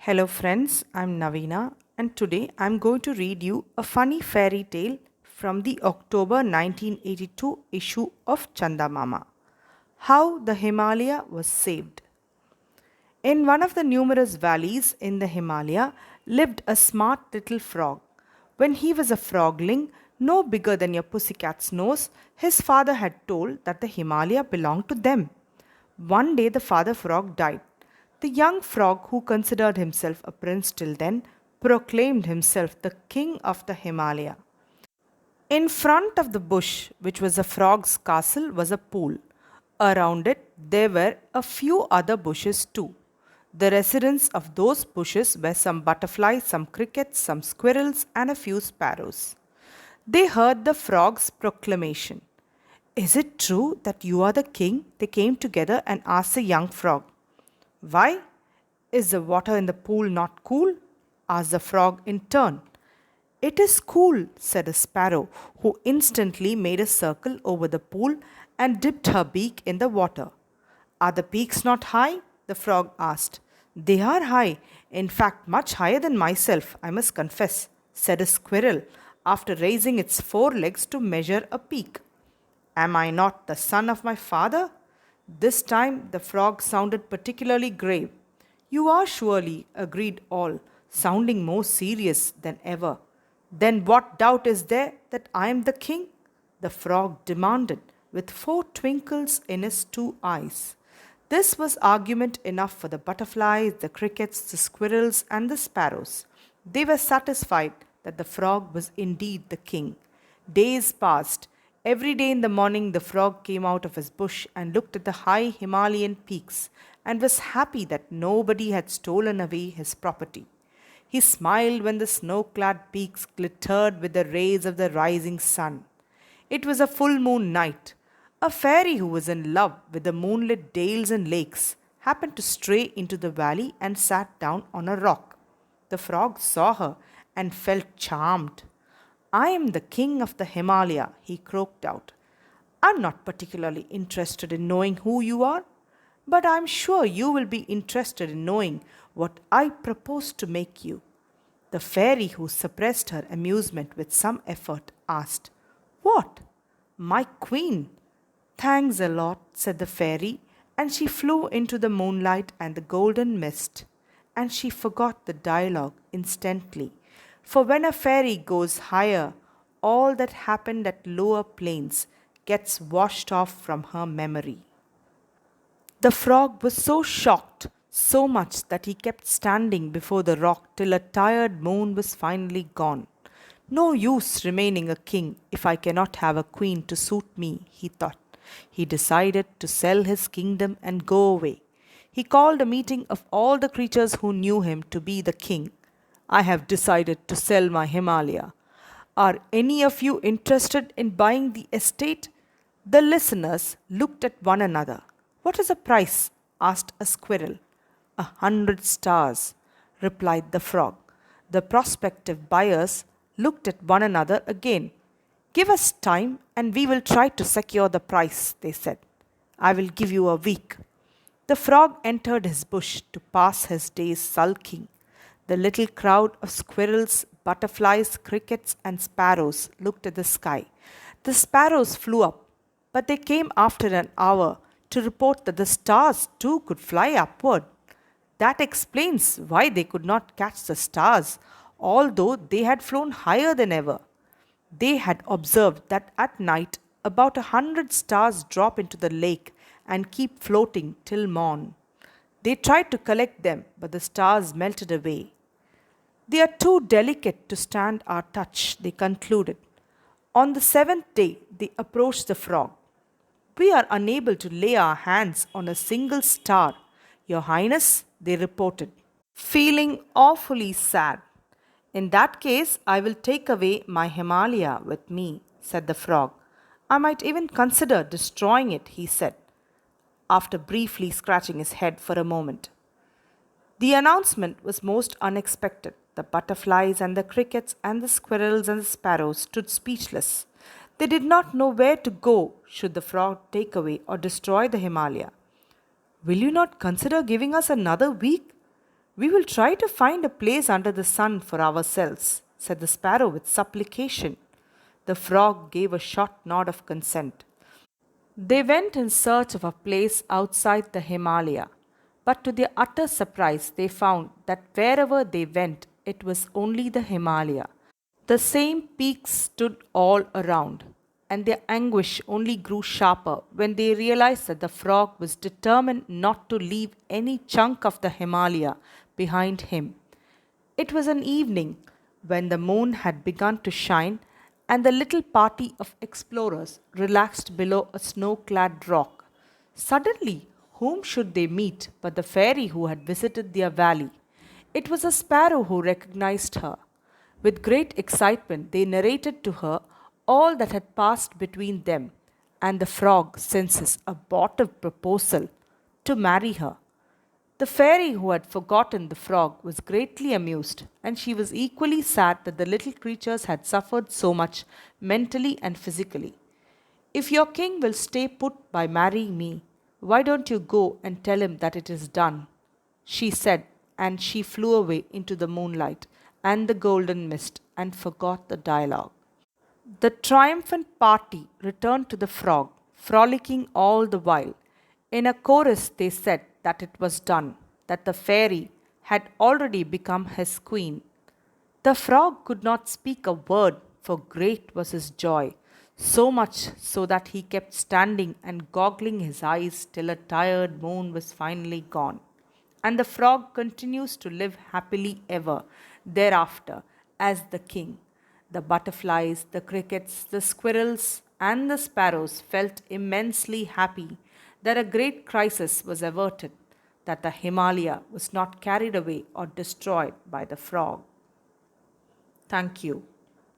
Hello, friends. I'm Navina, and today I'm going to read you a funny fairy tale from the October 1982 issue of Chandamama. How the Himalaya was saved. In one of the numerous valleys in the Himalaya lived a smart little frog. When he was a frogling, no bigger than your pussycat's nose, his father had told that the Himalaya belonged to them. One day the father frog died. The young frog, who considered himself a prince till then, proclaimed himself the king of the Himalaya. In front of the bush, which was the frog's castle, was a pool. Around it, there were a few other bushes too. The residents of those bushes were some butterflies, some crickets, some squirrels, and a few sparrows. They heard the frog's proclamation. Is it true that you are the king? They came together and asked the young frog. Why? Is the water in the pool not cool? Asked the frog in turn. It is cool, said a sparrow, who instantly made a circle over the pool and dipped her beak in the water. Are the peaks not high? The frog asked. They are high, in fact, much higher than myself, I must confess, said a squirrel, after raising its forelegs to measure a peak. Am I not the son of my father? This time the frog sounded particularly grave. You are surely, agreed all, sounding more serious than ever. Then what doubt is there that I am the king? The frog demanded, with four twinkles in his two eyes. This was argument enough for the butterflies, the crickets, the squirrels, and the sparrows. They were satisfied that the frog was indeed the king. Days passed. Every day in the morning, the frog came out of his bush and looked at the high Himalayan peaks and was happy that nobody had stolen away his property. He smiled when the snow clad peaks glittered with the rays of the rising sun. It was a full moon night. A fairy who was in love with the moonlit dales and lakes happened to stray into the valley and sat down on a rock. The frog saw her and felt charmed. I am the king of the Himalaya, he croaked out. I'm not particularly interested in knowing who you are, but I'm sure you will be interested in knowing what I propose to make you. The fairy, who suppressed her amusement with some effort, asked, What? My queen? Thanks a lot, said the fairy, and she flew into the moonlight and the golden mist. And she forgot the dialogue instantly. For when a fairy goes higher, all that happened at lower planes gets washed off from her memory. The frog was so shocked, so much that he kept standing before the rock till a tired moon was finally gone. No use remaining a king if I cannot have a queen to suit me, he thought. He decided to sell his kingdom and go away. He called a meeting of all the creatures who knew him to be the king. I have decided to sell my Himalaya. Are any of you interested in buying the estate? The listeners looked at one another. What is the price? Asked a squirrel. 100 stars, replied the frog. The prospective buyers looked at one another again. Give us time and we will try to secure the price, they said. I will give you a week. The frog entered his bush to pass his days sulking. The little crowd of squirrels, butterflies, crickets, and sparrows looked at the sky. The sparrows flew up, but they came after an hour to report that the stars too could fly upward. That explains why they could not catch the stars, although they had flown higher than ever. They had observed that at night about 100 stars drop into the lake and keep floating till morn. They tried to collect them, but the stars melted away. They are too delicate to stand our touch, they concluded. On the seventh day, they approached the frog. We are unable to lay our hands on a single star, Your Highness, they reported, feeling awfully sad. In that case, I will take away my Himalaya with me, said the frog. I might even consider destroying it, he said, after briefly scratching his head for a moment. The announcement was most unexpected. The butterflies and the crickets and the squirrels and the sparrows stood speechless. They did not know where to go should the frog take away or destroy the Himalaya. Will you not consider giving us another week? We will try to find a place under the sun for ourselves, said the sparrow with supplication. The frog gave a short nod of consent. They went in search of a place outside the Himalaya, but to their utter surprise, they found that wherever they went, it was only the Himalaya. The same peaks stood all around, and their anguish only grew sharper when they realized that the frog was determined not to leave any chunk of the Himalaya behind him. It was an evening when the moon had begun to shine, and the little party of explorers relaxed below a snow clad rock. Suddenly, whom should they meet but the fairy who had visited their valley? It was a sparrow who recognized her. With great excitement, they narrated to her all that had passed between them, and the frog senses a abortive proposal to marry her. The fairy who had forgotten the frog was greatly amused, and she was equally sad that the little creatures had suffered so much mentally and physically. If your king will stay put by marrying me, why don't you go and tell him that it is done? She said, and she flew away into the moonlight and the golden mist and forgot the dialogue. The triumphant party returned to the frog, frolicking all the while. In a chorus, they said that it was done, that the fairy had already become his queen. The frog could not speak a word, for great was his joy, so much so that he kept standing and goggling his eyes till a tired moon was finally gone. And the frog continues to live happily ever thereafter as the king. The butterflies, the crickets, the squirrels, and the sparrows felt immensely happy that a great crisis was averted, that the Himalaya was not carried away or destroyed by the frog. Thank you.